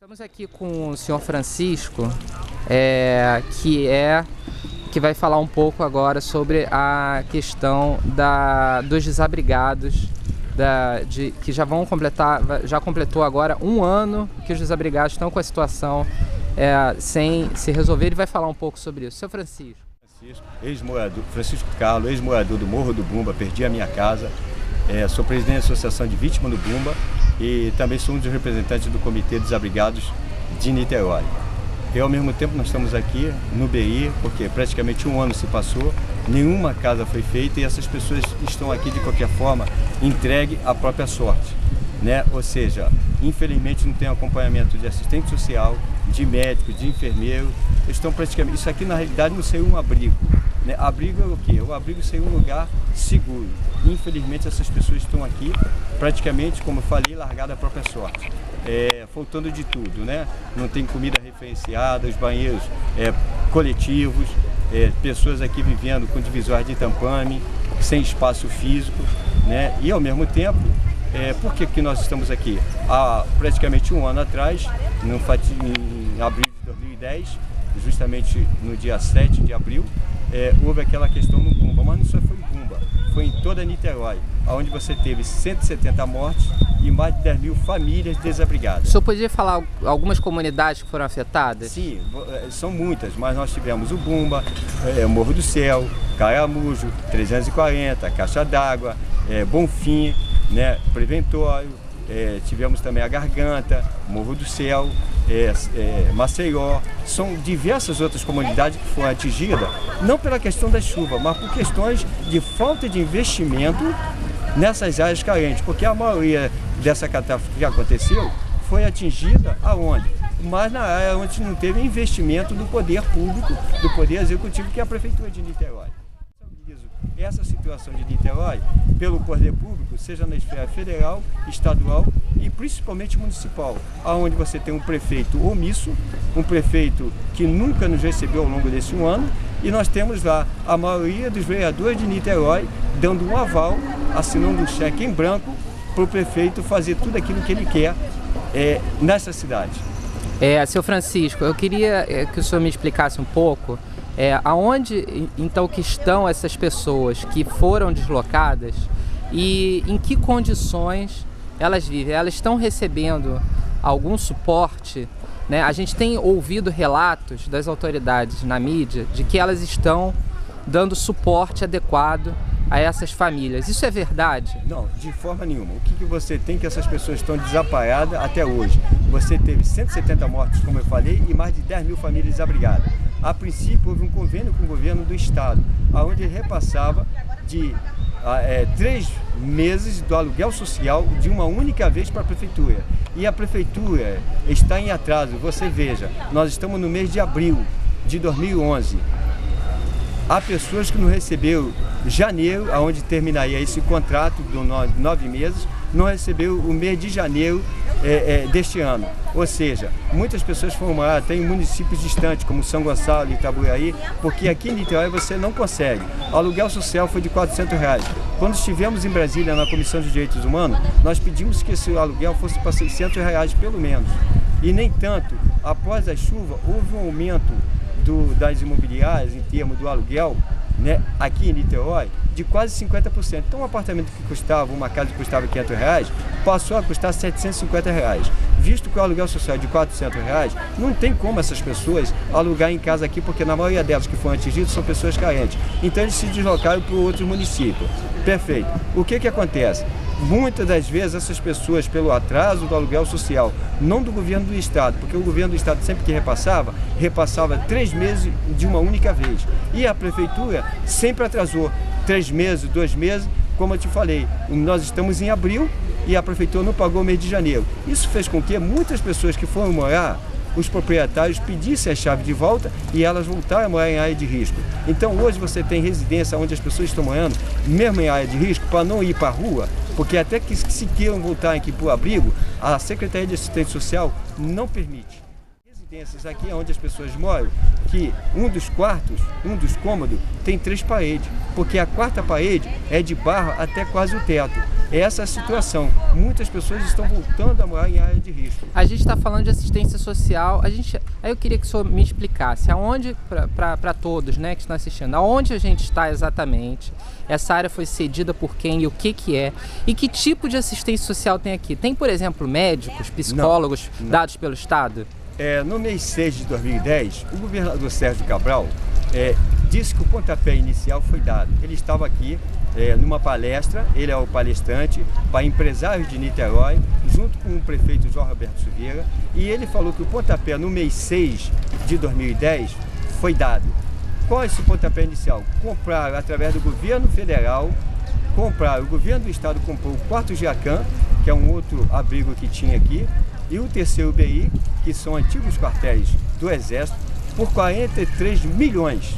Estamos aqui com o senhor Francisco, que vai falar um pouco agora sobre a questão dos desabrigados, que já completou agora um ano que os desabrigados estão com a situação sem se resolver. Ele vai falar um pouco sobre isso. Senhor Francisco. Francisco Carlos, ex-morador do Morro do Bumba, perdi a minha casa, sou presidente da Associação de Vítimas do Bumba e também sou um dos representantes do Comitê Desabrigados de Niterói. E ao mesmo tempo nós estamos aqui no BI, porque praticamente um ano se passou, nenhuma casa foi feita e essas pessoas estão aqui de qualquer forma entregue à própria sorte, né? Ou seja, infelizmente não tem acompanhamento de assistente social, de médico, de enfermeiro, estão praticamente, isso aqui na realidade não seria um abrigo, né? Abrigo é o quê? O abrigo seria um lugar seguro. Infelizmente essas pessoas estão aqui praticamente, como eu falei, largadas à própria sorte. Faltando de tudo, né? Não tem comida referenciada, os banheiros coletivos, pessoas aqui vivendo com divisórias de tampame, sem espaço físico, né? E ao mesmo tempo, por que nós estamos aqui? Há praticamente um ano atrás, em abril de 2010, justamente no dia 7 de abril, houve aquela questão no Bumba, mas não só foi em Bumba, foi em toda Niterói, onde você teve 170 mortes e mais de 10 mil famílias desabrigadas. O senhor podia falar algumas comunidades que foram afetadas? Sim, são muitas, mas nós tivemos o Bumba, Morro do Céu, Caramujo, 340, Caixa d'Água, Bonfim, né, Preventório, tivemos também a Garganta, Morro do Céu, Maceió, são diversas outras comunidades que foram atingidas, não pela questão da chuva, mas por questões de falta de investimento nessas áreas carentes, porque a maioria dessa catástrofe que aconteceu foi atingida aonde? Mas na área onde não teve investimento do poder público, do poder executivo, que é a Prefeitura de Niterói. Essa situação de Niterói, pelo poder público, seja na esfera federal, estadual e principalmente municipal, onde você tem um prefeito omisso, um prefeito que nunca nos recebeu ao longo desse um ano, e nós temos lá a maioria dos vereadores de Niterói dando um aval, assinando um cheque em branco para o prefeito fazer tudo aquilo que ele quer nessa cidade. Senhor Francisco, eu queria que o senhor me explicasse um pouco aonde então que estão essas pessoas que foram deslocadas e em que condições elas vivem. Elas estão recebendo algum suporte, né? A gente tem ouvido relatos das autoridades na mídia de que elas estão dando suporte adequado a essas famílias. Isso é verdade? Não, de forma nenhuma. O que você tem que essas pessoas estão desamparadas até hoje? Você teve 170 mortos, como eu falei, e mais de 10 mil famílias desabrigadas. A princípio, houve um convênio com o governo do estado, onde ele repassava de 3 meses do aluguel social de uma única vez para a prefeitura. E a prefeitura está em atraso. Você veja, nós estamos no mês de abril de 2011. Há pessoas que não receberam janeiro, onde terminaria esse contrato de 9 meses, não recebeu o mês de janeiro deste ano. Ou seja, muitas pessoas foram morar até em municípios distantes, como São Gonçalo e Itabuaí, porque aqui em Niterói você não consegue. O aluguel social foi de R$400. Quando estivemos em Brasília, na Comissão de Direitos Humanos, nós pedimos que esse aluguel fosse para R$600 pelo menos. E nem tanto, após a chuva, houve um aumento das imobiliárias em termos do aluguel, né, aqui em Niterói, de quase 50%. Então um apartamento que custava, uma casa que custava R$500, passou a custar R$750. Visto que o aluguel social é de R$400, não tem como essas pessoas alugar em casa aqui, porque na maioria delas que foram atingidas são pessoas carentes. Então eles se deslocaram para outros municípios. Perfeito. O que acontece? Muitas das vezes essas pessoas, pelo atraso do aluguel social, não do governo do estado, porque o governo do estado sempre que repassava 3 meses de uma única vez. E a prefeitura sempre atrasou 3 meses, 2 meses, como eu te falei, nós estamos em abril e a prefeitura não pagou o mês de janeiro. Isso fez com que muitas pessoas que foram morar, os proprietários pedissem a chave de volta e elas voltaram a morar em área de risco. Então hoje você tem residência onde as pessoas estão morando, mesmo em área de risco, para não ir para a rua, porque até que se queiram voltar aqui para o abrigo, a Secretaria de Assistência Social não permite. residências aqui onde as pessoas moram, que um dos quartos, um dos cômodos, tem 3 paredes, porque a 4ª parede é de barro até quase o teto. Essa é a situação. Muitas pessoas estão voltando a morar em área de risco. A gente está falando de assistência social. Aí eu queria que o senhor me explicasse aonde, para todos, né, que estão assistindo, aonde a gente está exatamente, essa área foi cedida por quem e o que é, e que tipo de assistência social tem aqui. Tem, por exemplo, médicos, psicólogos dados pelo Estado? No mês 6 de 2010, o governador Sérgio Cabral disse que o pontapé inicial foi dado. Ele estava aqui numa palestra, ele é o palestrante para empresários de Niterói, junto com o prefeito João Roberto Silveira, e ele falou que o pontapé no mês 6 de 2010 foi dado. Qual é esse pontapé inicial? Compraram através do governo federal, o governo do estado comprou o 4º GEACAM, que é um outro abrigo que tinha aqui, e o 3º UBI, que são antigos quartéis do Exército, por 43 milhões,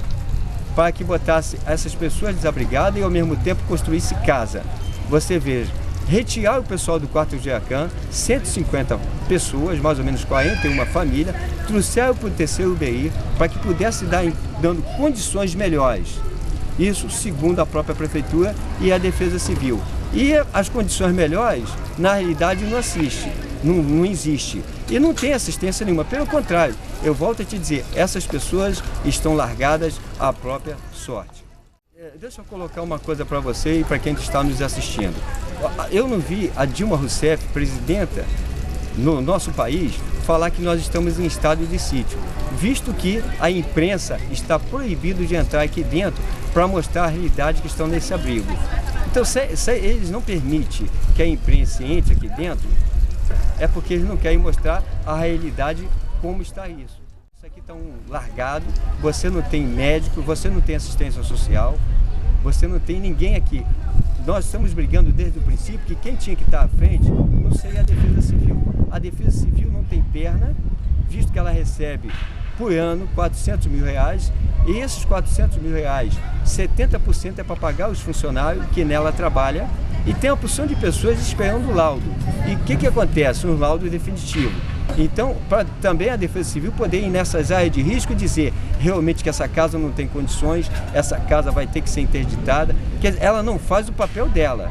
para que botasse essas pessoas desabrigadas e ao mesmo tempo construísse casa. Você veja, retirar o pessoal do 4º GEACAM, 150 pessoas, mais ou menos 41 famílias, trouxeram para o 3º UBI para que pudesse dando condições melhores. Isso segundo a própria prefeitura e a Defesa Civil. E as condições melhores, na realidade, não existe. E não tem assistência nenhuma. Pelo contrário, eu volto a te dizer, essas pessoas estão largadas à própria sorte. Deixa eu colocar uma coisa para você e para quem está nos assistindo. Eu não vi a Dilma Rousseff, presidenta no nosso país, falar que nós estamos em estado de sítio, visto que a imprensa está proibido de entrar aqui dentro para mostrar a realidade que estão nesse abrigo. Então, se eles não permitem que a imprensa entre aqui dentro, é porque eles não querem mostrar a realidade como está isso. Isso aqui está largado, você não tem médico, você não tem assistência social, você não tem ninguém aqui. Nós estamos brigando desde o princípio que quem tinha que estar à frente não seria a Defesa Civil. A Defesa Civil não tem perna, visto que ela recebe por ano 400 mil reais, e esses 400 mil reais, 70% é para pagar os funcionários que nela trabalham, e tem uma porção de pessoas esperando o laudo. E o que acontece? Um laudo definitivo. Então, para também a Defesa Civil poder ir nessas áreas de risco e dizer realmente que essa casa não tem condições, essa casa vai ter que ser interditada, que ela não faz o papel dela.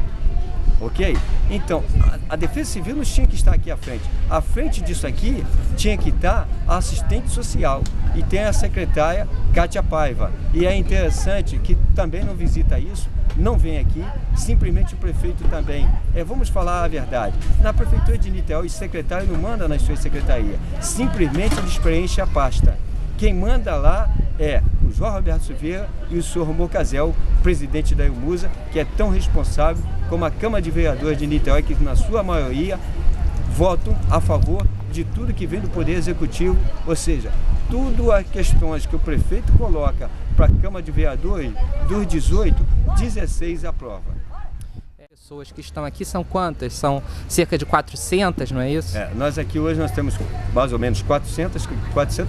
Ok? Então, a Defesa Civil não tinha que estar aqui à frente. À frente disso aqui tinha que estar a assistente social. E tem a secretária Kátia Paiva. E é interessante que também não visita isso, não vem aqui, simplesmente o prefeito também. Vamos falar a verdade. Na prefeitura de Niterói, o secretário não manda nas suas secretarias. Simplesmente eles preenchem a pasta. Quem manda lá é o João Roberto Silveira e o senhor Mocazel, presidente da Ilmusa, que é tão responsável como a Câmara de Vereadores de Niterói, que na sua maioria votam a favor de tudo que vem do Poder Executivo, ou seja, tudo as questões que o prefeito coloca para a Câmara de Vereadores, dos 18, 16 aprova. Pessoas que estão aqui são quantas? São cerca de 400, não é isso? Nós aqui hoje nós temos mais ou menos 400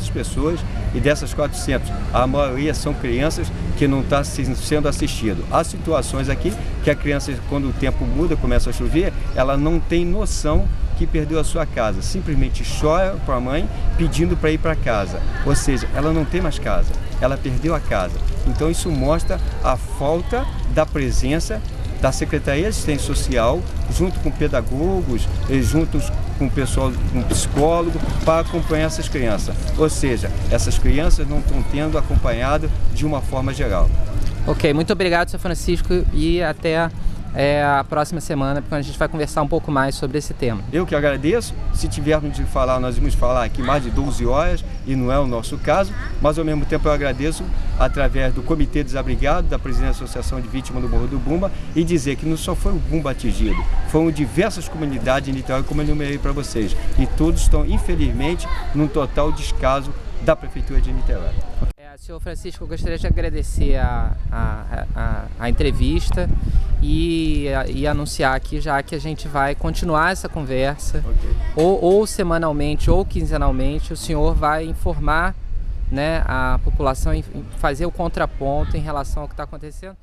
pessoas, e dessas 400, a maioria são crianças que não estão sendo assistidas. Há situações aqui que a criança, quando o tempo muda, começa a chover, ela não tem noção que perdeu a sua casa, simplesmente chora para a mãe pedindo para ir para casa, ou seja, ela não tem mais casa, ela perdeu a casa. Então isso mostra a falta da presença da Secretaria de Assistência Social, junto com pedagogos, junto com o pessoal, com psicólogo, para acompanhar essas crianças. Ou seja, essas crianças não estão tendo acompanhado de uma forma geral. Ok, muito obrigado, Sr. Francisco, e até a próxima semana, porque a gente vai conversar um pouco mais sobre esse tema. Eu que agradeço. Se tivermos de falar, nós vamos falar aqui mais de 12 horas, e não é o nosso caso, mas ao mesmo tempo eu agradeço através do Comitê Desabrigado, da presidente da Associação de Vítimas do Morro do Bumba, e dizer que não só foi o Bumba atingido, foram diversas comunidades em Niterói, como eu enumerei para vocês, e todos estão, infelizmente, num total descaso da Prefeitura de Niterói. Senhor Francisco, eu gostaria de agradecer a entrevista e anunciar aqui já que a gente vai continuar essa conversa, ou semanalmente ou quinzenalmente, o senhor vai informar, né, a população, fazer o contraponto em relação ao que está acontecendo.